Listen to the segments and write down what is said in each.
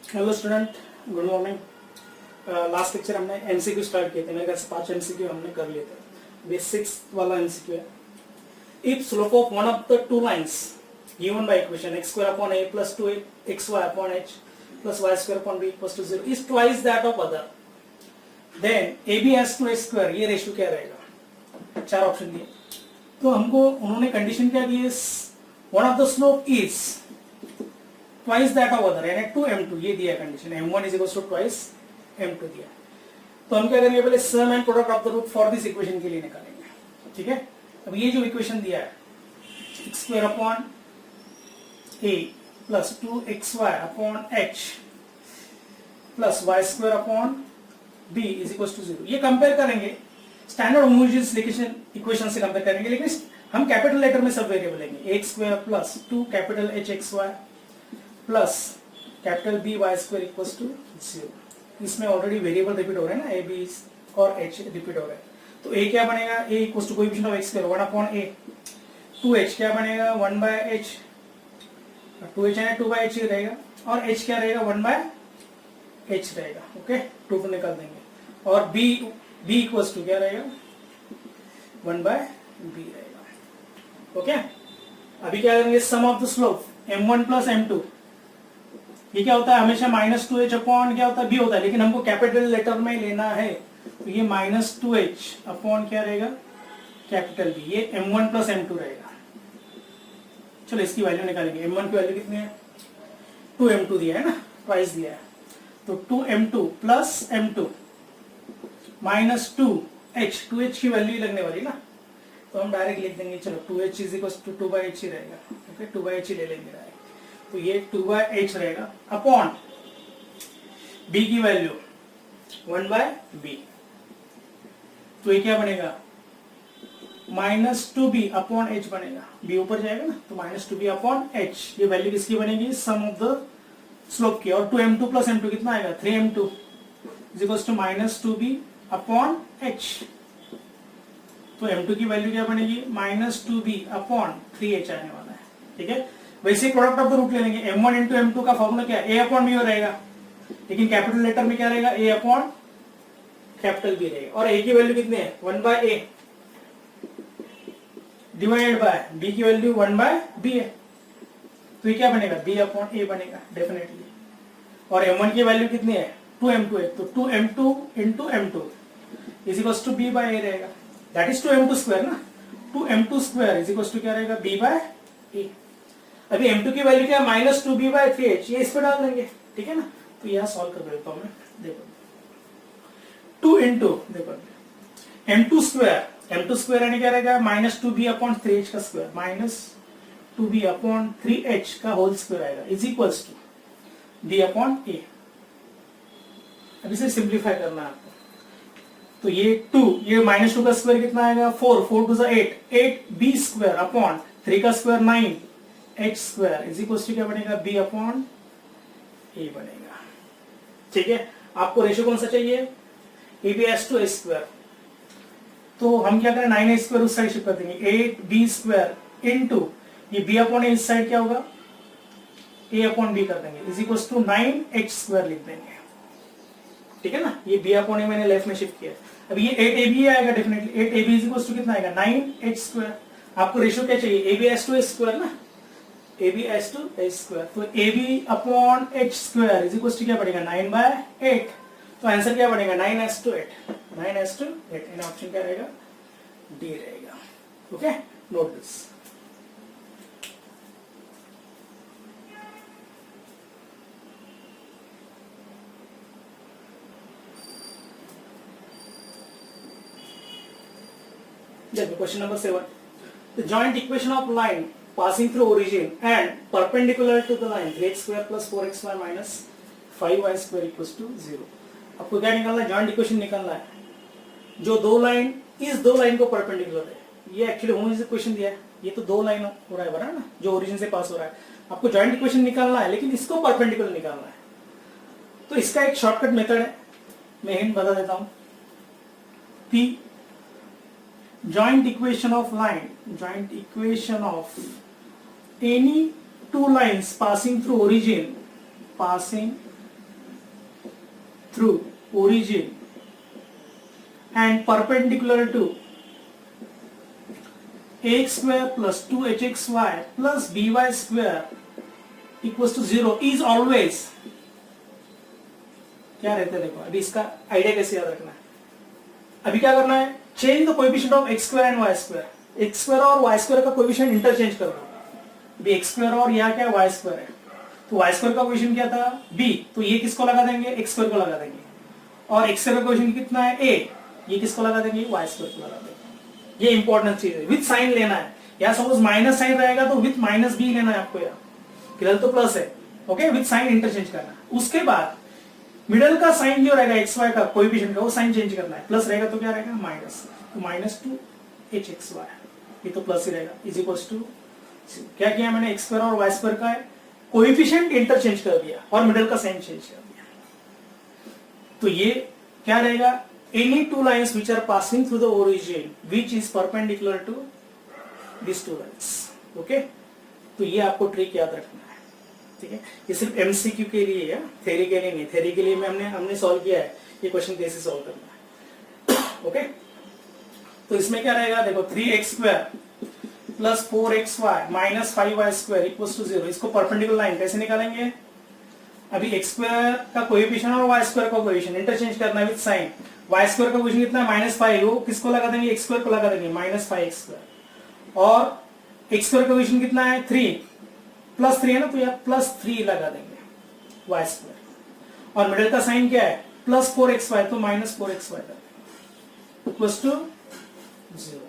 Hello student, good morning. Last lecture हमने MCQ start किए थे। मेरे ख्याल से 5 एमसीक्यू हमने कर लिए थे। बेसिक्स वाला एमसीक्यू है, if slope of one of the two lines given by equation x square upon a plus 2xy upon h plus y square upon b equals to 0 is twice that of other, then ab has to a square, ये ratio क्या रहेगा? चार option दिए, तो हमको उन्होंने condition क्या दी है? One of the slope is twice that of other, यानी 2m2 ये दिया condition. m1 is equal to twice m2 दिया, तो हम क्या करेंगे? पहले sum and product of the root for this equation के लिए निकालेंगे। ठीक है, अब ये जो इक्वेशन दिया है x square upon a plus 2xy upon h plus y square upon b is equal to 0, ये कंपेयर करेंगे स्टैंडर्ड होमोजेनियस इक्वेशन से कंपेयर करेंगे, लेकिन हम कैपिटल लेटर में सब वेरिएबल लेंगे। x square plus 2 capital hxy plus capital B Y square equals to 0। इसमें ऑलरेडी वेरिएबल रिपीट हो रहे हैं ना, ए बी और एच रिपीट हो रहे हैं, तो ए क्या बनेगा? A equals to coefficient of X square 1 upon A, 2h क्या बनेगा? 1 बाय एच, 2h है 2 बाय एच ही रहेगा, और h क्या रहेगा? 1 बाय एच रहेगा। ओके, 2 को निकाल देंगे, और b इक्वल्स टू क्या रहेगा? 1 बाय b रहेगा। ओके, अभी क्या करेंगे? Sum of the slope m1 plus m2, ये क्या होता है? हमेशा -2h अपॉन क्या होता है? b होता है, लेकिन हमको कैपिटल लेटर में लेना है, तो ये -2h अपॉन क्या रहेगा? कैपिटल b, ये m1 प्लस m2 रहेगा। चलो इसकी वैल्यू निकालेंगे। m1 की वैल्यू कितनी है? 2m2 दिया है ना, ट्वाइस दिया है, तो 2m2 plus m2 minus 2h की वैल्यू लगने वाली ना, तो हम डायरेक्ट लिख देंगे। चलो 2h is equal to 2 by h ही रहेगा। ओके, 2 बाई h ही ले लेंगे डायरेक्ट, तो ये 2 बाई h रहेगा अपॉन b की वैल्यू 1 बाय b, तो ये क्या बनेगा? -2b अपॉन h बनेगा, b ऊपर जाएगा ना, तो -2b अपॉन h, ये वैल्यू किसकी बनेगी? सम ऑफ द स्लोप की। और 2m2 प्लस m2 कितना आएगा? 3m2 is equal to -2b upon h, तो m2 की वैल्यू क्या बनेगी? -2b अपॉन 3h आने वाला है। ठीक है, वैसे प्रोडक्ट ऑफ द रूट ले लेंगे। m1 इंटू m2 का फॉर्मूला क्या है? a अपॉन b रहेगा, लेकिन कैपिटल लेटर में क्या रहेगा? a अपॉन कैपिटल b रहेगा, और a की वैल्यू कितनी है? 1 by a divided by b की वैल्यू 1 बाय b है, तो ये क्या बनेगा? b अपॉन a बनेगा डेफिनेटली। और m1 की वैल्यू कितनी है? 2m2 है, तो 2m2 into m2 is equal to b by a रहेगा, दैट इज 2m2 स्क्वायर ना, 2m2 square is equal to क्या रहेगा? b by a। अभी m2 की वैल्यू क्या है? -2b बाय 3h, ये इस पे डाल देंगे। ठीक है ना, तो यह सॉल्व कर देता हूं मैं। देखो 2 इंटू देखो m2 स्क्वायर यानी क्या रहेगा? -2b अपॉन 3h का स्क्वायर, -2b अपॉन 3h का होल स्क्वायर आएगा, is equals to b upon a। अब इसे सिंप्लीफाई करना है आपको, तो ये 2, ये -2 का स्क्वायर कितना आएगा? 4, 4 2 8, 8b स्क्वायर अपॉन 3 का square 9 h square is equal to क्या बनेगा? b अपॉन a बनेगा। ठीक है, आपको रेशियो कौन सा चाहिए? ab टू a स्क्वायर, तो हम क्या करें? 9a स्क्वायर उस साइड शिफ्ट कर देंगे, 8b स्क्वायर इनटू ये b अपॉन a इस साइड क्या होगा? a अपॉन b कर देंगे, is equal to 9h square लिख देंगे। ठीक है ना, ये b अपॉन a मैंने लेफ्ट में शिफ्ट किया। अब ये 8ab आएगा definitely, 8ab is equal to कितना आएगा? 9h square. आपको रेशियो क्या चाहिए? ab टू a स्क्वायर ना, ab टू a स्क्वायर, तो ab upon h square is equal to क्या पड़ेगा? 9 बाय 8, तो आंसर क्या बनेगा? 9s to 8, 9s to 8, in option क्या रहेगा? डी रहेगा। Okay, note this. Question number 7. The joint equation of line passing through origin and perpendicular to the line 3x square plus 4xy minus 5y square equals to 0. आपको क्या निकालना है? Joint equation निकालना है, जो दो लाइन इस दो लाइन को परपेंडिकुलर है। ये एक्चुअली होमोजेनियस इक्वेशन दिया है, ये तो दो लाइन हो रहा है बराबर ना, जो ओरिजिन से पास हो रहा है। आपको जॉइंट इक्वेशन निकालना है, लेकिन इसको परपेंडिकुलर निकालना है, तो इसका एक शॉर्टकट मेथड है, मैं हिंट बता देता हूं। P joint equation of any two lines passing through origin through origin and perpendicular to ax square plus 2hxy plus by square equals to 0 is always, क्या रहता है देखो, अभी इसका आइडिया कैसे याद रखना है। अभी क्या करना है, change the coefficient of x square and y square. x square और y स्क्वायर का कोएफिशिएंट इंटरचेंज करना। अभी x स्क्वायर और यहाँ क्या है, y स्क्वायर है, तो y स्क्वायर का कोएफिशिएंट क्या था b, तो ये किसको लगा देंगे, x स्क्वायर को लगा देंगे। और x स्क्वायर का कोएफिशिएंट कितना है a, ये किसको लगा देंगे, y स्क्वायर को लगा देंगे। ये इंपॉर्टेंट चीज है, विद साइन लेना है। यहाँ सपोज माइनस साइन रहेगा तो विद माइनस b लेना है आपको, यहाँ किधर तो प्लस है, ओके, विद साइन इंटरचेंज करना। उसके बाद मिडल का साइन जो रहेगा एक्स वाई का कोएफिशिएंट का, वो साइन चेंज करना है। प्लस रहेगा तो क्या रहेगा, माइनस, तो माइनस 2hxy, ये तो प्लस ही रहेगा, इज इक्वल्स टू क्या किया मैंने, एक्स स्क्वायर और वाई स्क्वायर का कोएफिशिएंट इंटरचेंज कर दिया और मिडल का साइन चेंज कर दिया। तो ये क्या रहेगा, any two lines which are passing through the origin which is perpendicular to this two lines, okay. तो ये आपको ट्रिक याद रखना है, ठीक है। ये सिर्फ एमसीक्यू के लिए है, थ्योरी के लिए नहीं। थ्योरी के लिए में हमने सॉल्व किया है, ये क्वेश्चन कैसे सॉल्व करना है, ओके। तो इसमें क्या रहेगा देखो, 3x square plus 4xy minus 5y square equals to 0। इसको परपेंडिकुलर लाइन कैसे निकालेंगे, अभी x स्क्वायर का कोएफिशिएंट और y स्क्वायर का कोएफिशिएंट इंटरचेंज करना है विद साइन। y स्क्वायर का कोएफिशिएंट कितना है, -5, वो किसको लगा देंगे, x स्क्वायर को लगा देंगे, -5x स्क्वायर। और x स्क्वायर का कोएफिशिएंट कितना है, 3 प्लस 3 है ना, तो यहाँ +3 लगा देंगे y स्क्वायर। और मिडिल का साइन क्या है, +4xy, तो -4xy इक्वल्स टू 0।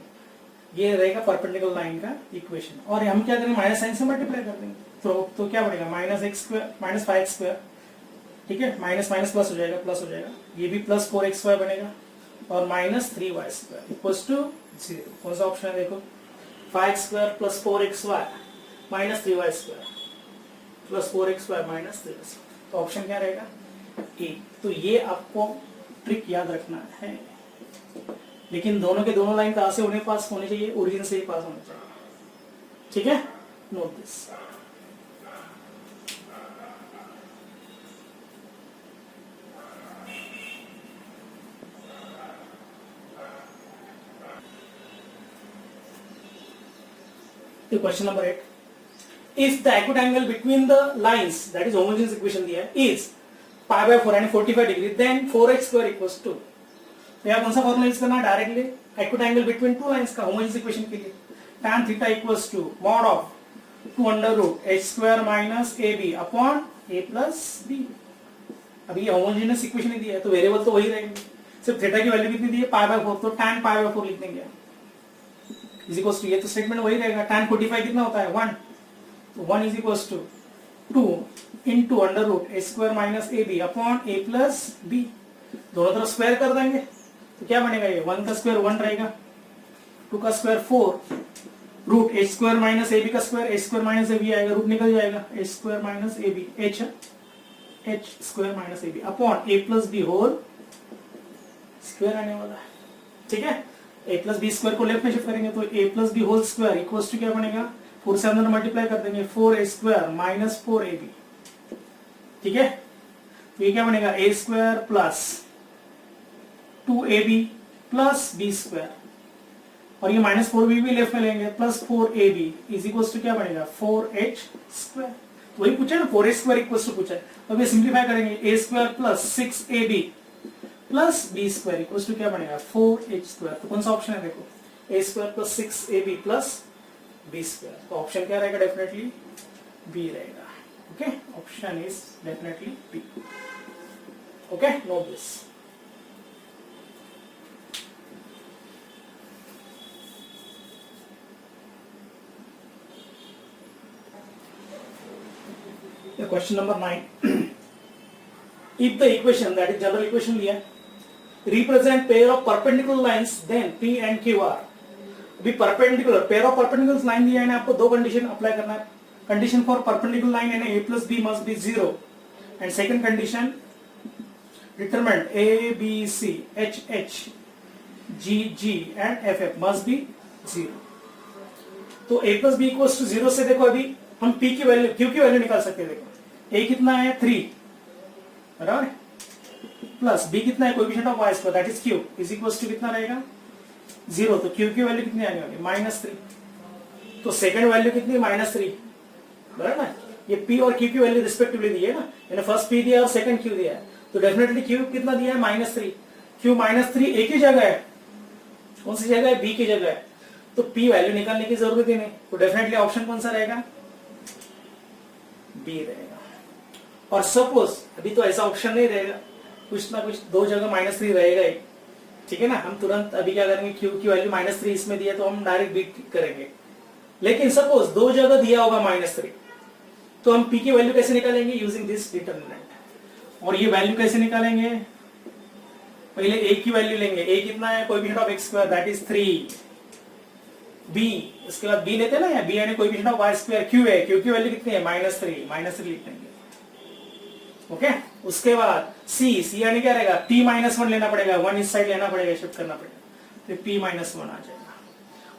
ये रहेगा परपेंडिकुलर लाइन का इक्वेशन। और हम क्या करेंगे, माइनस साइन से मल्टीप्लाई कर देंगे, तो क्या बनेगा, -x स्क्वायर -5x स्क्वायर, ठीक है, माइनस माइनस प्लस हो जाएगा, प्लस हो जाएगा, ये भी +4xy बनेगा, और -3y स्क्वायर इक्वल्स टू 0। कौन सा ऑप्शन है देखो, 5x square plus 4xy minus 3y square plus 4xy minus 3y। तो ऑप्शन क्या रहेगा, ए। तो ये आपको ट्रिक याद रखना है, लेकिन दोनों के दोनों लाइन कहां से पास होने चाहिए, ओरिजिन से ही पास होने चाहिए, ठीक है, note this. Question number 8. If the acute angle between the lines, that is homogeneous equation दिया है, is pi by 4 यानी 45 degree, then 4x square equals to, तो यहाँ कौन सा फॉर्मूला यूज करना है, directly acute angle between two lines का homogeneous equation के लिए tan theta equals to mod of 2 under root h square minus ab upon a plus b। अभी ये homogeneous equation ही दिया है, तो वेरिएबल तो वही रहेंगे, सिर्फ थीटा की वैल्यू कितनी दी है, pi by 4, तो tan pi by 4 लिख देंगे। इज इक्वल्स टू, ये तो स्टेटमेंट वही रहेगा, tan 45 कितना होता है, 1, तो 1 is equals to 2 into under root A square minus A B upon A plus B. दोनों तरफ स्क्वायर कर देंगे तो क्या बनेगा, ये 1 का स्क्वायर 1 रहेगा, 2 का square 4, root A square minus A B का स्क्वायर, A square minus A B आएगा, रूट निकल जाएगा, A square minus A B, H square minus A B upon A plus B whole square आने वाला है, ठीक है। a प्लस बी स्क्वायर को लेफ्ट में शिफ्ट करेंगे तो a plus B whole square equals to क्या बनेगा, 4 से अंदर मल्टीप्लाई कर देंगे, 4a स्क्वायर माइनस 4ab, ठीक है। तो ये क्या बनेगा, a square plus 2ab plus b square, और ये माइनस 4b भी लेफ्ट में लेंगे, plus 4ab is equals to क्या बनेगा, 4h स्क्वायर। तो वही पूछा ना, 4h स्क्वायर इक्वल्स टू पूछा है, तो अब ये सिंप्लीफाई करेंगे, a square plus 6ab plus B square equals to क्या बनेगा, 4h स्क्वायर। तो कौन सा ऑप्शन है देखो, a square plus 6ab plus B square. तो ऑप्शन क्या रहेगा, डेफिनेटली बी रहेगा, okay. Option is definitely B, okay, note this. Question number 9। If the equation, that is general equation लिया, represent pair of perpendicular lines, then P and Q are, अभी perpendicular pair of perpendicular line दिया है ना, आपको दो condition apply करना है। Condition for perpendicular line है ना, a plus b must be 0, and second condition determined a b c h h g g and f f must be 0। तो a plus b equals to 0 से देखो अभी हम p की value, q की value निकाल सकते हैं। देखो a कितना है, 3, बराबर, प्लस बी कितना है coefficient of Y square that is Q is equals to कितना रहेगा 0, तो क्यू की वैल्यू कितनी आने वाली -3, तो सेकंड वैल्यू कितनी -3, बराबर ना। ये p और q की वैल्यू रिस्पेक्टिवली दी है ना, यानी फर्स्ट p दिया और सेकंड q दिया है, तो डेफिनेटली q कितना दिया है -3, q -3 एक ही जगह है, कौन सी जगह है, b की जगह है, तो p वैल्यू निकालने की जरूरत ही नहीं, तो डेफिनेटली ऑप्शन कौन सा रहेगा, b रहेगा। और सपोज अभी तो ऐसा ऑप्शन नहीं रहेगा, कुछ ना कुछ दो जगह -3 रहेगा ही, ठीक है ना, हम तुरंत अभी क्या करेंगे, q की वैल्यू -3 इसमें दिया तो हम डायरेक्ट b करेंगे, लेकिन सपोज दो जगह दिया होगा -3, तो हम p की वैल्यू कैसे निकालेंगे, यूजिंग दिस डिटरमिनेंट। और ये वैल्यू कैसे निकालेंगे, पहले a की वैल्यू लेंगे, a कितना है coefficient of x square that is 3, b इसके बाद b लेते हैं ना, या b यानी coefficient of y square, q है, q की वैल्यू कितनी है -3 लिख देंगे, ओके। उसके बाद c यानी क्या रहेगा, p -1 लेना पड़ेगा, 1 इस साइड लेना पड़ेगा, शिफ्ट करना पड़ेगा, तो p -1 आ जाएगा।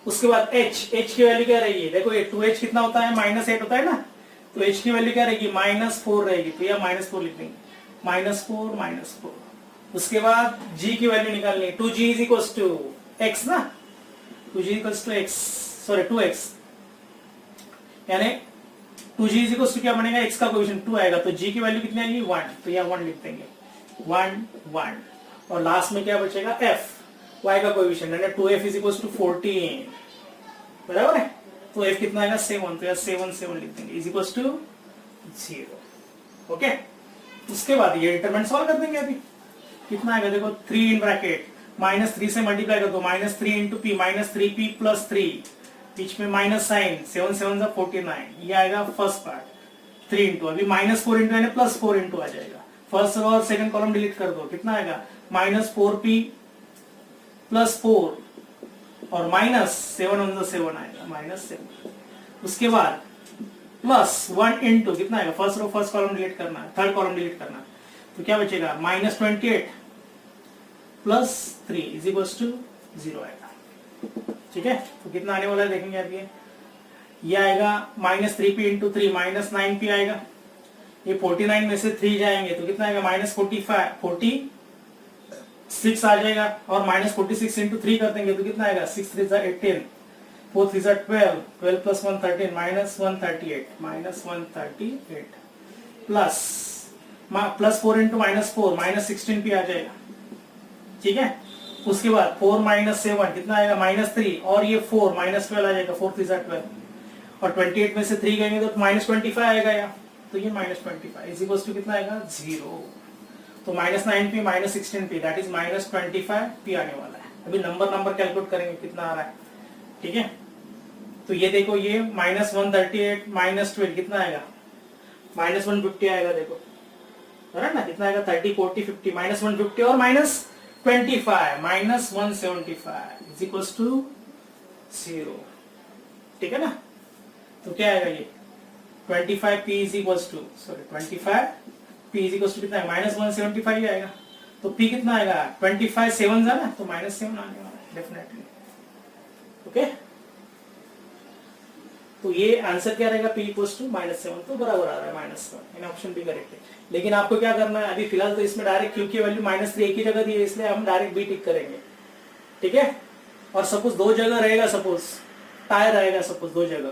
उसके बाद h की वैल्यू क्या रहेगी, देखो ये 2h कितना होता है, -8 होता है ना, तो h की वैल्यू क्या रहेगी, -4 रहेगी, तो यह -4 लिख देंगे, -4। उसके बाद g की वैल्यू निकालनी है, 2g is equals to x ना, 2g equals to x, sorry 2x, यानी 2g इज इक्वल्स टू क्या बनेगा, x का कोएफिशिएंट 2 आएगा, तो g की वैल्यू कितनी आएगी 1, तो यह 1 लिख देंगे, 1 और लास्ट में क्या बचेगा f, y का कोएफिशिएंट यानी 2f इज इक्वल्स टू 14, बराबर है, तो f कितना आएगा 7, तो यह 7 लिख देंगे, इज इक्वल्स टू 0, ओके। उसके बाद ये डिटरमिनेंट सॉल्व कर देंगे, अभी कितना आएगा देखो, 3 इन ब्रैकेट -3 से मल्टीप्लाई कर दो, -3 इंटू p, -3p प्लस 3, बीच में माइनस साइन, 7 7 49, ये आएगा फर्स्ट पार्ट, 3 इंटू, अभी -4 इंटू यानी +4 इंटू आ जाएगा, फर्स्ट और सेकंड कॉलम डिलीट कर दो, कितना आएगा -4p प्लस 4 और -7 आएगा, -7। उसके बाद +1 इंटू कितना आएगा, first row first column delete करना है, थर्ड कॉलम डिलीट करना है, तो क्या बचेगा, -28 प्लस 3 इज इक्वल्स टू 0 आएगा, ठीक है। तो कितना आने वाला है देखेंगे आप, ये आएगा -3p इंटू 3 -9p आएगा, ये 49 में से 3 जाएंगे तो कितना आएगा, -46 आ जाएगा, और -46 इंटू 3 कर देंगे तो कितना आएगा, 6 3 18, 4 3 12, 12 प्लस 1 13, -138 प्लस 4 इंटू -4 -16p आ जाएगा, ठीक है। उसके बाद 4 -7 कितना आएगा, -3, और ये 4 -12 आ जाएगा, 4 3 12, और 28 में से 3 करेंगे तो -25 आएगा, या तो ये -25 इज इक्वल्स टू कितना आएगा 0, तो -9p -16p that is -25p आने वाला है। अभी नंबर कैलकुलेट करेंगे कितना आ रहा है, ठीक है। तो ये देखो, ये -138 -12 कितना आएगा, -150 आएगा, देखो बराबर ना, कितना आएगा 30 40 50, -150 और -25 -175 इज इक्वल्स टू 0, ठीक है ना। तो क्या आएगा ये 25p is equals to, sorry 25p is equals to कितना है, -175 आएगा, तो p कितना आएगा 25 7 जाना, तो -7 आने वाला है डेफिनेटली, ओके। तो ये आंसर क्या रहेगा, p इक्वल्स टू -7, तो बराबर आ रहा है -1, इन ऑप्शन भी करेक्ट है। लेकिन आपको क्या करना है, अभी फिलहाल तो इसमें डायरेक्ट q की वैल्यू -3 एक ही जगह दी है, इसलिए हम डायरेक्ट b टिक करेंगे, ठीक है। और सपोज दो जगह रहेगा, सपोज टायर रहेगा, सपोज दो जगह,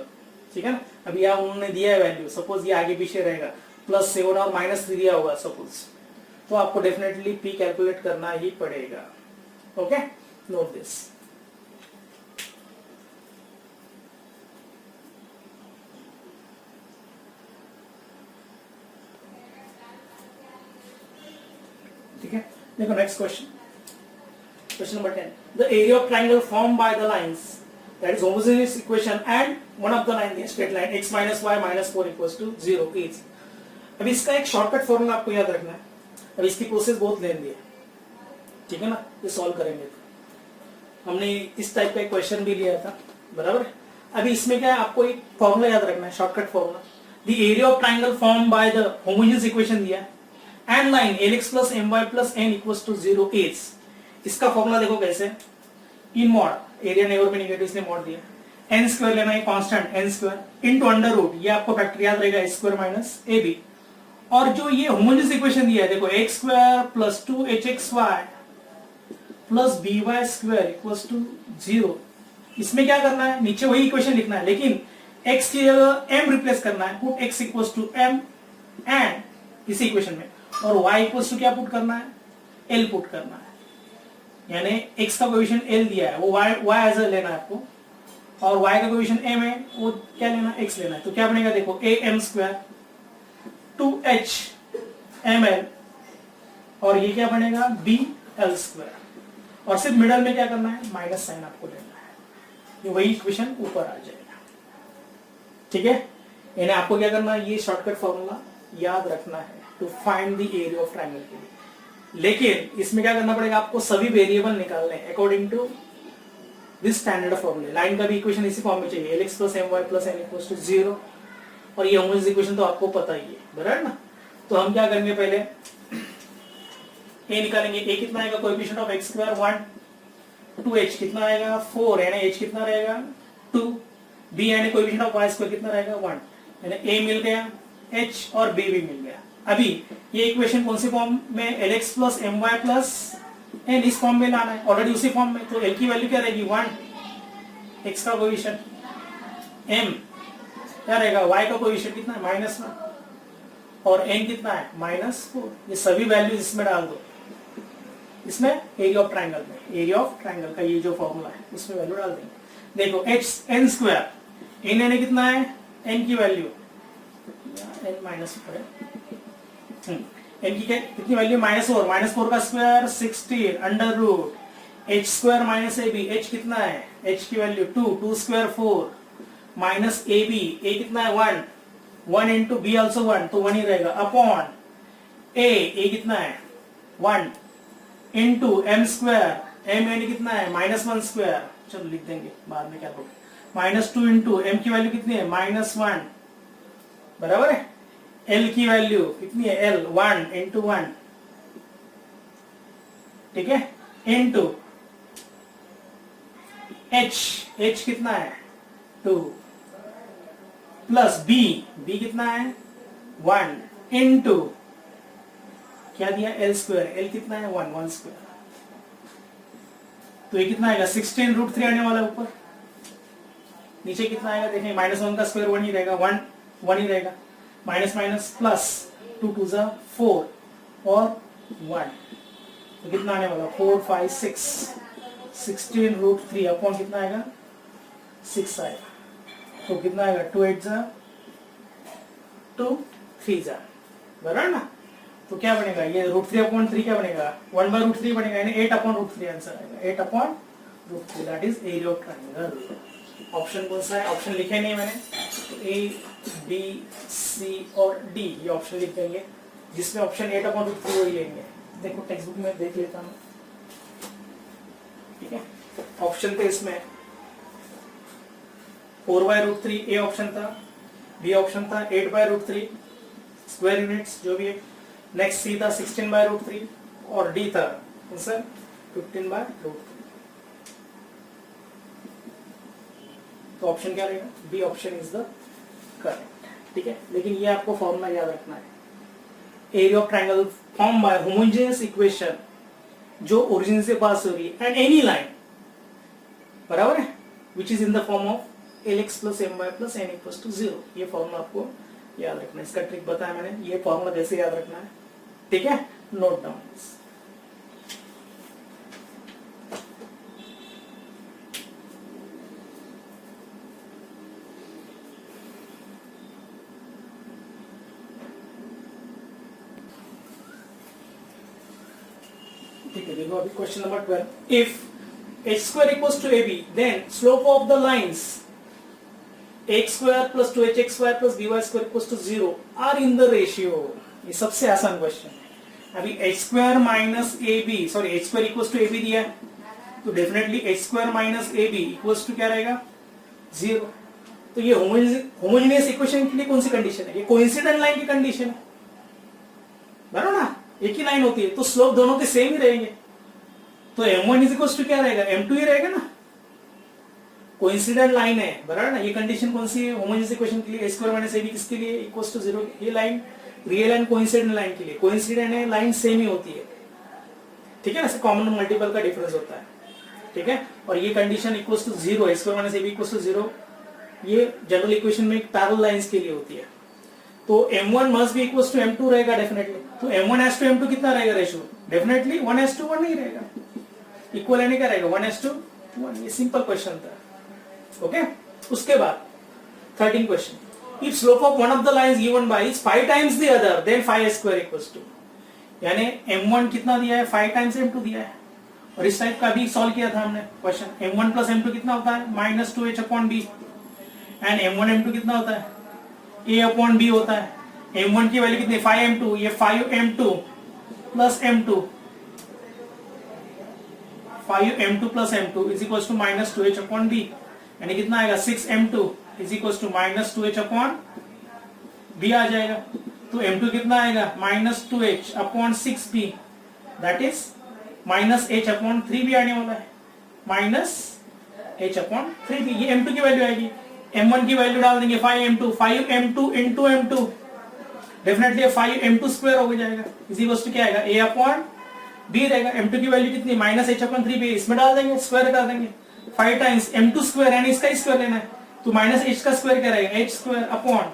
ठीक है ना, अभी यहाँ उन्होंने दिया है वैल्यू, सपोज ये आगे पीछे रहेगा, +7 और -3 दिया होगा सपोज, तो आपको डेफिनेटली p कैलकुलेट करना ही पड़ेगा, ओके, नोट दिस। ठीक है, देखो next question number 10, the area of triangle form by the lines that is homogeneous equation and one of the line straight line x - y - 4 = 0 is. अभी इसका एक shortcut formula आपको याद रखना है, अभी इसकी प्रोसेस बहुत लेंदी है, ठीक है ना, ये सॉल्व करेंगे तो हमने इस टाइप का एक क्वेश्चन भी लिया था, बराबर। अभी इसमें क्या है, आपको एक फॉर्मूला याद रखना है, shortcut formula, the area of triangle form by the homogeneous equation दिया है and line lx plus my plus n equals to 0 is। इसका फॉर्मूला देखो कैसे, इन मॉड एरिया नेबर पे नेगेटिव इसने मॉड दिया, n स्क्वायर लेना है constant n square into under root, ये आपको फैक्टर याद रहेगा a स्क्वायर माइनस ab, और जो ये होमोजेनियस इक्वेशन दिया है देखो x square plus 2hxy plus by square equals to 0, इसमें क्या करना है, नीचे वही इक्वेशन लिखना है लेकिन x की जगह m रिप्लेस करना है, put x equals to m and इसी इक्वेशन में, और y इक्वल्स टू क्या पुट करना है, l पुट करना है, यानी x का कोएफिशिएंट l दिया है वो y एज लेना है आपको, और y का कोएफिशिएंट m है वो क्या लेना है, x लेना है। तो क्या बनेगा देखो am स्क्वायर 2h ml और ये क्या बनेगा bl स्क्वायर, और सिर्फ मिडल में क्या करना है, माइनस साइन आपको लेना है, ये वही इक्वेशन ऊपर आ जाएगा। ठीक है, यानी आपको क्या करना है, ये शॉर्टकट फॉर्मूला याद रखना है to find the area of triangle के लिए, लेकिन इसमें क्या करना पड़ेगा आपको, सभी वेरिएबल निकालने according to this standard formula. Line का भी इक्वेशन इसी फॉर्म में चाहिए, lx plus my plus n equals to 0, और ये होमोजेनियस इक्वेशन तो आपको पता ही है, बराबर ना। तो हम क्या करेंगे, पहले a निकालेंगे, a कितना आएगा, coefficient of x square 1, 2h कितना आएगा 4, यानी h कितना रहेगा 2, b यानी कोएफिशिएंट ऑफ y स्क्वायर कितना रहेगा 1, यानी a मिल गया, h और b भी मिल गया। अभी ये इक्वेशन कौन सी फॉर्म में, lx plus my plus n, इस फॉर्म में लाना है, ऑलरेडी उसी फॉर्म में, तो l की वैल्यू क्या रहेगी 1, x का कोएफिशिएंट m क्या रहेगा, y का कोएफिशिएंट कितना है -1, और n कितना है -4, ये सभी वैल्यूज इसमें डाल दो, इसमें एरिया ऑफ ट्रायंगल में, एरिया ऑफ ट्रायंगल का ये जो फॉर्मूला है उसमें वैल्यू डाल देंगे। देखो h n स्क्वायर, n यानी कितना है, n की वैल्यू n माइनस है, n की कितनी वैल्यू -4 का square 16 under root h square minus ab, h कितना है, h की value 2 square 4 minus ab, a कितना है 1 इंटू b ऑल्सो 1, तो 1 ही रहेगा, अपॉन a कितना है 1 इंटू m स्क्वायर, m यानी कितना है -1 स्क्वायर, चलो लिख देंगे बाद में क्या होगा, -2 इंटू m की वैल्यू कितनी है -1, बराबर है, l की वैल्यू कितनी है l 1 इंटू 1, ठीक है, इंटू h कितना है 2 प्लस b कितना है 1 इंटू क्या दिया l स्क्वायर, l कितना है 1 स्क्वायर, तो ये कितना आएगा 16√3 आने वाला है ऊपर, नीचे कितना आएगा देखें, -1 का स्क्वायर 1 ही रहेगा, 1 ही रहेगा, माइनस माइनस प्लस 2 2 जा 4 और 1, तो कितना आने वाला 4 5 6 16√3 अपॉन कितना आएगा 6 आएगा, तो कितना आएगा 2 8 जा 2 3 जा, बराबर ना। तो क्या बनेगा ये √3 अपॉन 3 क्या बनेगा 1/√3 बनेगा, यानी 8/√3 आंसर आएगा, 8/√3, that is area of triangle. Option कौन सा है, ऑप्शन लिखे नहीं मैंने, तो A B C और D ये ऑप्शन लिख देंगे, जिसमें ऑप्शन 8/√3 वही लेंगे। देखो टेक्स्ट बुक में देख लेता हूँ, ठीक है, ऑप्शन थे इसमें 4/√3 ए ऑप्शन था, बी ऑप्शन था 8/√3 स्क्वायर यूनिट्स जो भी है, नेक्स्ट सी था 16/√3 और डी था आंसर 15/√3। तो ऑप्शन क्या रहेगा, B option is the correct, ठीक है। लेकिन ये आपको फॉर्मूला याद रखना है, area of triangle form by homogeneous equation जो ओरिजिन से पास हो रही है एंड एनी लाइन, बराबर है, which is in the form of lx plus my plus n equals to 0। ये फॉर्मूला आपको याद रखना है, इसका ट्रिक बताया मैंने, ये फॉर्मूला जैसे याद रखना है, ठीक है, नोट डाउन। ठीक है, देखो अभी question number 12, if h square equals to ab, then slope of the lines x square plus 2hx square plus by square equals to 0 are in the ratio। ये सबसे आसान क्वेश्चन है। अभी h square minus ab, sorry h square equals to ab दिया है, तो definitely h square minus ab equals to क्या रहेगा 0। तो ये होमोजेनियस इक्वेशन के लिए कौन सी कंडीशन है, ये कोइंसिडेंट लाइन की कंडीशन है, बराबर ना, एक ही लाइन होती है तो स्लोप दोनों के सेम ही रहेंगे, तो m1 इज इक्वल टू क्या रहेगा m2 ही रहेगा ना, कोइंसिडेंट लाइन है, बराबर ना। ये कंडीशन कौन सी है होमोजेनियस इक्वेशन के लिए, a स्क्वायर माइनस ab किसके लिए इक्वल्स टू 0, ये line real and coincident line के लिए। कोइंसिडेंट है लाइन सेम ही होती है, ठीक है ना, कॉमन मल्टीपल का डिफरेंस होता है, ठीक है। और ये condition equals to 0, a square minus ab equals to 0, ये जनरल इक्वेशन में पैरेलल लाइंस के लिए होती है। तो m1 must be equals to m2 रहेगा डेफिनेटली। तो m1 एस टू m2 कितना रहेगा रेशियो, डेफिनेटली 1:1 नहीं रहेगा, इक्वल यानी क्या रहेगा 1:1। ये सिंपल क्वेश्चन था, ओके। उसके बाद 13 question, if slope of one of the lines given by is 5 times the other then 5 square equals to, यानी m1 कितना दिया है 5 टाइम्स m2 दिया है। और इस टाइप का भी सॉल्व किया था हमने क्वेश्चन, m1 प्लस m2 कितना होता है -2h upon b, and m1 m2 कितना होता है a अपॉन b होता है। m1 की वैल्यू कितनी 5m2, ये 5m2 plus m2, 5m2 plus m2 is equal to -2h upon b, यानी कितना आएगा 6m2 is equal to -2h upon b आ जाएगा। तो m2 कितना आएगा -2h upon 6b, that is -h upon 3b आने वाला है, -h अपॉन 3b। ये m2 की वैल्यू आएगी। m1 की वैल्यू डाल देंगे 5m2 into m2, definitely 5m2 square हो जाएगा, इज इक्वल टू क्या आएगा a अपॉन b रहेगा। m2 की वैल्यू कितनी -h अपॉन 3b, इसमें डाल देंगे, स्क्वायर कर देंगे 5 टाइम्स m2 स्क्वायर, यानी इसका स्क्वायर लेना है। तो -h का स्क्वायर क्या रहेगा h स्क्वायर अपॉन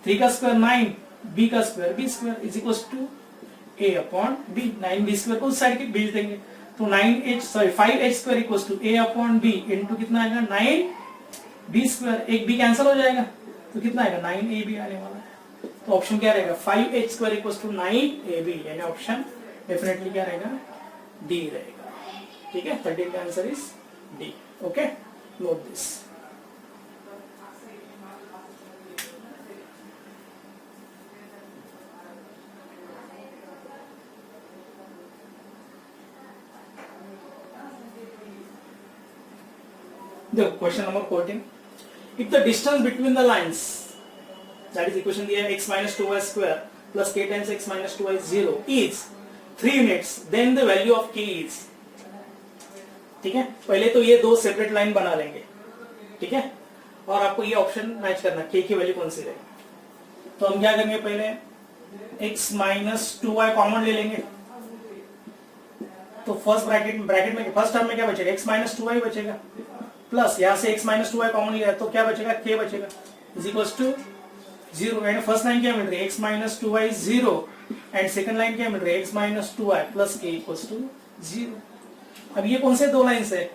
3 का स्क्वायर 9, b का square b square is equal to a upon b। 9b square को उस साइड के भेज देंगे, तो 5h square equal to a upon b into कितना आएगा 9b स्क्वायर, एक b कैंसिल हो जाएगा, तो कितना आएगा 9ab आने वाला है। तो ऑप्शन क्या रहेगा 5h square equal to 9ab, यानी ऑप्शन डेफिनेटली क्या रहेगा डी रहेगा, ठीक है। 13 का answer is D, okay, note this. देखो question number 14, if the distance between the lines, that is equation दिया है x minus 2y square plus k times x minus 2y is 0 is 3 units, then the value of k is, ठीक है। पहले तो ये दो separate line बना लेंगे, ठीक है, और आपको ये ऑप्शन मैच करना k की वैल्यू कौन सी रहेगी। तो हम क्या करेंगे, पहले x minus 2y कॉमन ले लेंगे, तो फर्स्ट ब्रैकेट में फर्स्ट टर्म में क्या बचेगा x minus 2y बचेगा, प्लस यहाँ से x minus 2y कॉमन लिया तो क्या बचेगा k बचेगा, इज इक्वल टू 0। यानी फर्स्ट लाइन क्या मिल रही है x minus 2y 0, and second line क्या मिल रही है x minus 2y plus k equal to 0। अब ये कौन से दो लाइंस है,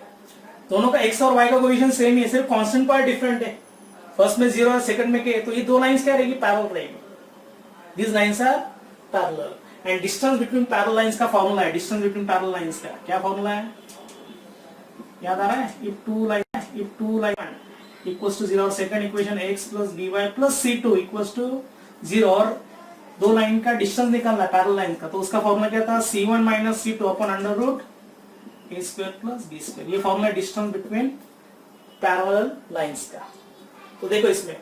दोनों का x और y का कोएफिशिएंट सेम ही है, सिर्फ कांस्टेंट पार्ट डिफरेंट है, फर्स्ट में 0 और सेकंड में k, तो ये दो लाइंस क्या रहेगी पैरेलल रहेगी, this lines are parallel. And distance between parallel lines का फार्मूला है, डिस्टेंस बिटवीन पैरेलल लाइंस का क्या फार्मूला है, याद आ रहा है, if two line equals to 0 और second equation x plus by plus c2 equals to 0, और दो लाइन का डिस्टेंस निकालना है पैरेलल लाइन का, तो उसका फॉर्मूला क्या था c1 minus c2 upon under root a square plus b square. ये formula distance between parallel lines का। तो देखो इसमें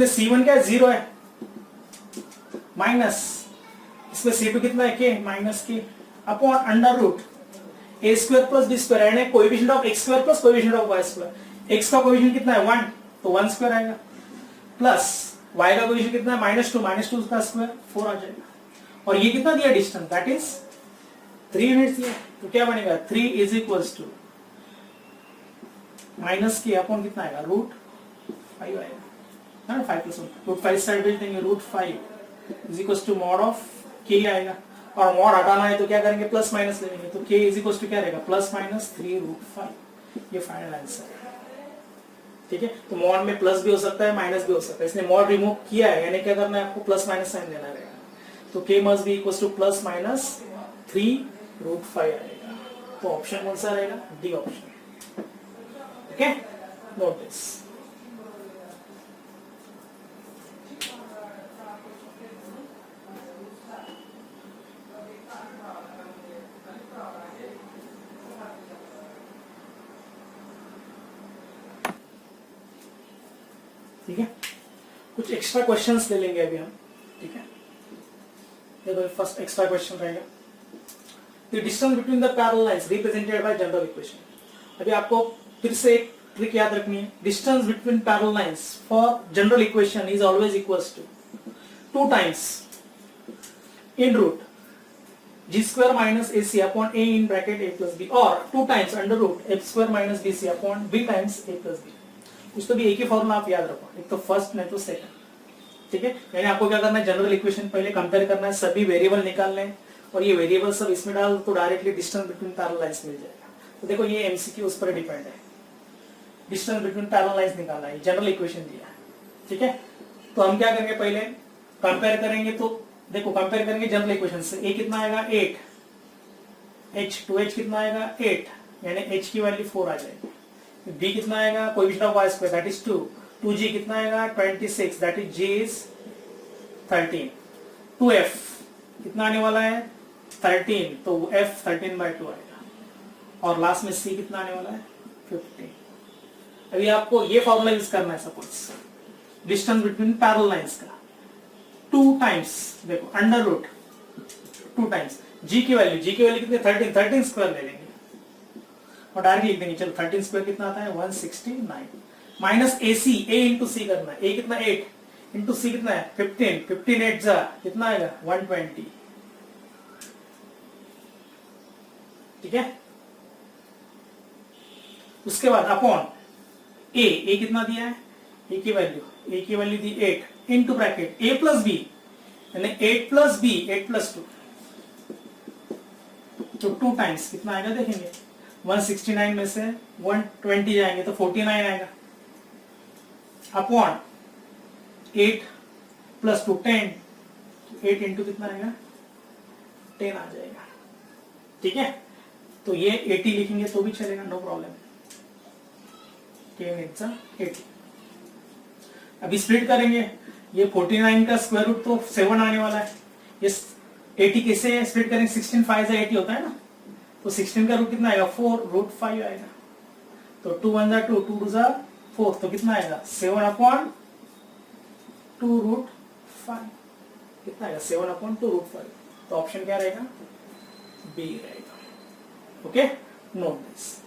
c1 क्या है 0 है, माइनस इसमें c2 कितना है k minus k upon under root a square plus b square, यानी coefficient of x square plus coefficient of y square. x का कोएफिशिएंट कितना है 1, तो 1 स्क्वायर आएगा, प्लस y का कोएफिशिएंट कितना है -2 का स्क्वायर 4 आ जाएगा, और ये कितना दिया डिस्टेंस, दैट इज 3 यूनिट्स दिया, तो क्या बनेगा 3 इज इक्वल्स टू माइनस के अपॉन कितना आएगा √5 आएगा, ना 5 प्लस 1 √5 साइड भेज देंगे, √5 is equals to mod of k आएगा, और मॉड हटाना है तो क्या करेंगे प्लस माइनस ले लेंगे, तो k इज इक्वल्स टू क्या रहेगा +-3√5, ये फाइनल आंसर है, ठीक है। तो मॉड में प्लस भी हो सकता है माइनस भी हो सकता है, इसने मॉड रिमूव किया है, यानी क्या करना है आपको प्लस माइनस साइन देना रहेगा, तो k must be equals to +-3√5 आएगा। तो ऑप्शन कौन सा रहेगा, D option, okay, note this. ठीक है, कुछ एक्स्ट्रा क्वेश्चंस ले लेंगे अभी हम, ठीक है। देखो फर्स्ट एक्स्ट्रा क्वेश्चन रहेगा, the distance between the parallel lines represented by general equation. अभी आपको फिर से एक ट्रिक याद रखनी है, distance between parallel lines for general equation is always equals to 2 times in root g square minus ac upon a in bracket a plus b और 2 times under root f square minus bc upon b times a plus b। कुछ तो भी एक ही formula आप याद रखो, एक तो फर्स्ट नहीं तो सेकंड, ठीक है। यानी आपको क्या करना है, जनरल इक्वेशन पहले कंपेयर करना है, सभी वेरिएबल निकालने हैं और ये वेरिएबल सब इसमें डाल तो directly distance between parallel lines मिल जाएगा। तो देखो ये एमसीक्यू उस पर डिपेंड है, डिस्टेंस बिटवीन पैरेलल लाइंस निकालना है, जनरल इक्वेशन दिया है, ठीक है। तो हम क्या करेंगे, पहले कंपेयर करेंगे। तो देखो कंपेयर करेंगे जनरल इक्वेशन से, a कितना आएगा 8, h 2h कितना आएगा 8, यानी h की वैल्यू 4 आ जाएगी। b कितना आएगा coefficient of y square that is 2, 2g कितना आएगा 26 that is g is 13, 2f कितना आने वाला है 13, तो f 13/2 आएगा और लास्ट में c कितना आने वाला है 15। अभी आपको ये फॉर्मूला यूज करना है, suppose distance between parallel lines का 2 टाइम्स, देखो अंडर रूट 2 टाइम्स g की वैल्यू कितनी 13 स्क्वायर ले लेंगे और डायरेक्ट लिख देंगे। चलो 13 स्क्वायर कितना आता है 169 माइनस ac a इंटू सी करना है, a कितना 8 इंटू सी कितना है 15, 15 8 जा कितना आएगा 120, ठीक है। उसके बाद अपॉन a कितना दिया है, a की वैल्यू दी 8 into bracket a plus B, यानी 8 प्लस बी 8 प्लस 2, तो 2 टाइम्स कितना आएगा देखेंगे, 169 में से 120 जाएंगे तो 49 आएगा, अपॉन 8 प्लस 2 10, 8 इंटू कितना आएगा 10 आ जाएगा, ठीक है। तो ये 80 लिखेंगे तो भी चलेगा, नो प्रॉब्लम, 10 8 80। अभी स्प्लिट करेंगे, ये 49 का स्क्वायर रूट तो 7 आने वाला है, ये 80 कैसे स्प्लिट करेंगे, 16 5 से 80 होता है ना, तो 16 का रूट कितना आएगा 4 रूट 5 आएगा, तो 2 1 2 2 2 4, तो कितना आएगा 7 अपॉन 2 रूट 5, कितना आएगा 7 अपॉन 2 रूट 5, तो ऑप्शन क्या रहेगा बी रहेगा, ओके। Note this.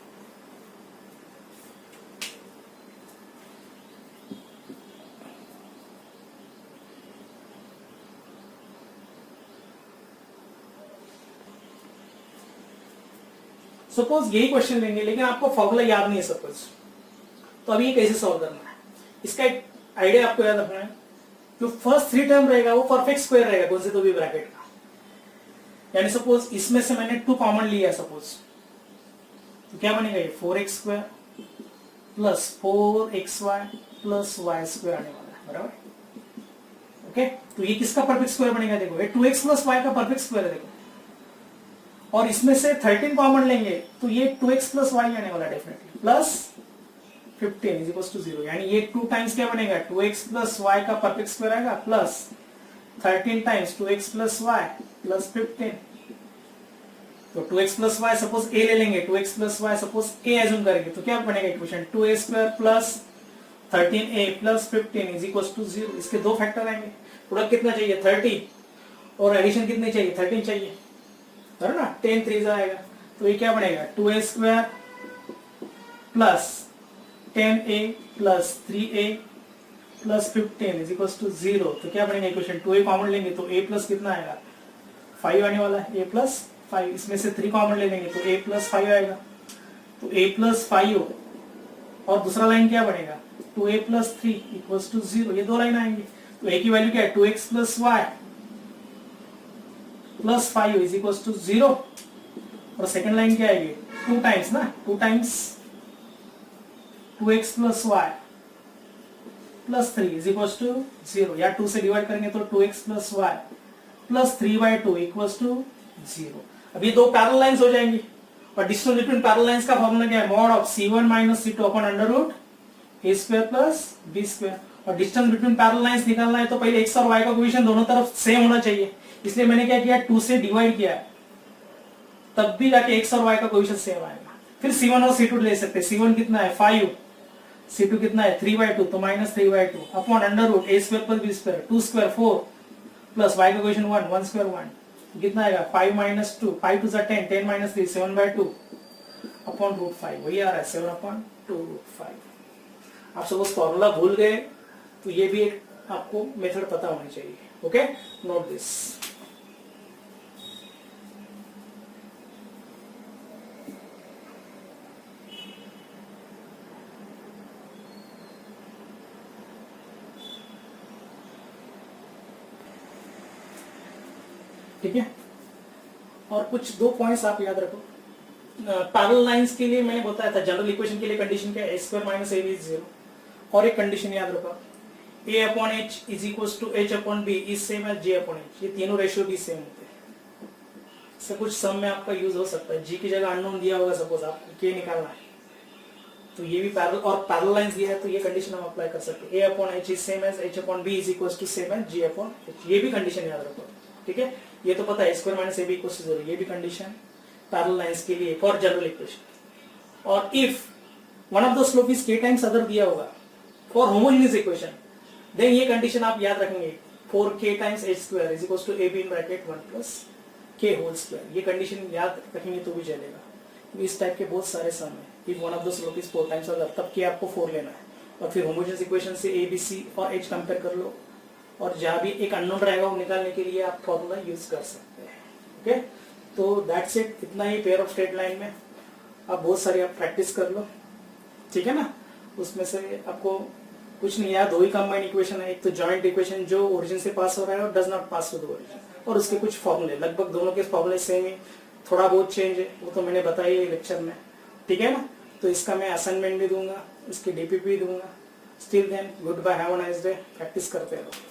सपोज यही क्वेश्चन लेंगे लेकिन आपको फॉर्मूला याद नहीं है सपोज, तो अभी ये कैसे सॉल्व करना है, इसका एक आइडिया आपको याद रखना है। जो फर्स्ट 3 टर्म रहेगा वो परफेक्ट स्क्वायर रहेगा कौन से तो भी ब्रैकेट का, यानी सपोज इसमें से मैंने 2 कॉमन लिया है सपोज, तो क्या बनेगा ये 4x square plus 4xy plus y square आने वाला है, बराबर, ओके। तो ये किसका परफेक्ट स्क्वायर बनेगा, देखो ये 2x प्लस y का परफेक्ट स्क्वायर है, देखो, और इसमें से 13 कॉमन लेंगे तो ये 2x प्लस y आने वाला definitely, plus 15 is equal to 0, यानी ये 2 टाइम्स क्या बनेगा 2x प्लस y का परफेक्ट स्क्वायर आएगा plus 13 times 2x plus y plus 15, तो 2x plus y suppose a ले लेंगे, 2x plus y suppose a assume करेंगे तो क्या बनेगा equation 2a square plus 13a plus 15 is equal to 0। इसके दो फैक्टर आएंगे, प्रोडक्ट कितना चाहिए 30 और एडिशन कितनी चाहिए 13 चाहिए, है ना, 10 3 आएगा, तो ये क्या बनेगा 2a square plus 10a plus 3a plus 15 is equal to 0। तो क्या बनेगा इक्वेशन 2a कॉमन लेंगे तो a प्लस कितना आएगा 5 आने वाला है, a प्लस 5, इसमें से 3 कॉमन ले लेंगे तो a प्लस 5 आएगा, तो a प्लस 5 और दूसरा लाइन क्या बनेगा 2a प्लस 3 इक्वल टू 0, ये दो लाइन आएंगी, तो a की वैल्यू क्या है 2x plus y plus 5 is equal to 0, और सेकंड लाइन क्या आएगी 2 टाइम्स ना, 2 times 2x plus y plus 3 is equal to 0, या 2 से डिवाइड करेंगे तो 2x plus y plus 3/2 equal to 0। अब ये दो पैरेलल लाइंस हो जाएंगी, और डिस्टेंस बिटवीन पैरेलल लाइंस का फॉर्मूला क्या है mod of c1 minus c2 upon under root a square plus b square. और डिस्टेंस बिटवीन पैरेलल लाइंस निकालना है तो पहले x और y का कोएफिशिएंट दोनों तरफ सेम होना चाहिए, इसलिए मैंने क्या किया 2 से डिवाइड किया, तब भी जाके x और y का कोएफिशिएंट सेम आएगा। फिर c1 और c2 ले सकते हैं, c1 कितना है 5, c2 कितना है 3/2, तो minus 3/2 upon under root a square plus b square, 2 square 4 plus y का कोएफिशिएंट 1, 1 स्क्वायर 1, कितना आएगा 5 माइनस 2, 5 2 10, 10 माइनस 3 7/2 अपॉन रूट 5, वही आ रहा है 7/2। 2 आप सपोज फॉर्मूला भूल गए तो ये भी एक आपको मेथड पता होनी चाहिए. Okay, note this. ठीक है, और कुछ 2 पॉइंट्स आप याद रखो. पैरेलल लाइंस के लिए मैंने बताया था जनरल इक्वेशन के लिए कंडीशन क्या है, a square minus ab is 0. और एक कंडीशन याद रखो, a upon h is equals to h upon b is same as j upon h. ये तीनों रेशियो भी सेम होते हैं. इससे कुछ सम में आपका यूज हो सकता है. g की जगह अननोन दिया होगा, सपोज आपको k निकालना है तो ये भी पैरेलल, और पैरेलल लाइंस दिया है तो ये कंडीशन हम अप्लाई कर सकते हैं. a upon h is same as h upon b is equals to same as j upon h. ये भी कंडीशन याद रखो. ठीक है, ये तो पता है square minus ab equals to 0. ये भी कंडीशन पैरेलल लाइंस के लिए फॉर जनरल इक्वेशन. और if one of the slope is k times other दिया होगा फॉर होमोजेनियस इक्वेशन, देन ये कंडीशन आप याद रखेंगे, 4k times h square is equals to ab in bracket 1 plus k whole square. ये condition याद रखेंगे तो भी चलेगा. इस टाइप के बहुत सारे सम है. If one of the slope is 4 times other, तब k आपको 4 लेना है और फिर होमोजेनियस इक्वेशन से a b c और h कंपेयर कर लो, और जहां भी एक अननोन रहेगा वो निकालने के लिए आप फॉर्मूला यूज कर सकते हैं. ओके, तो दैट्स इट. इतना ही पेयर ऑफ स्ट्रेट लाइन में. आप बहुत सारी आप प्रैक्टिस कर लो. ठीक है ना, उसमें से आपको कुछ नहीं याद, 2 ही कंबाइंड इक्वेशन है. एक तो जॉइंट इक्वेशन जो ओरिजिन से पास हो रहा है और does not pass to the origin, और उसके कुछ फॉर्मूले, लगभग दोनों के फॉर्मूले सेम ही, थोड़ा बहुत चेंज है वो तो मैंने बताया है लेक्चर में. ठीक है ना, तो इसका मैं असाइनमेंट भी दूंगा, इसकी डीपीपी भी दूंगा. Still then good bye, have a nice day. Practice करते रहो.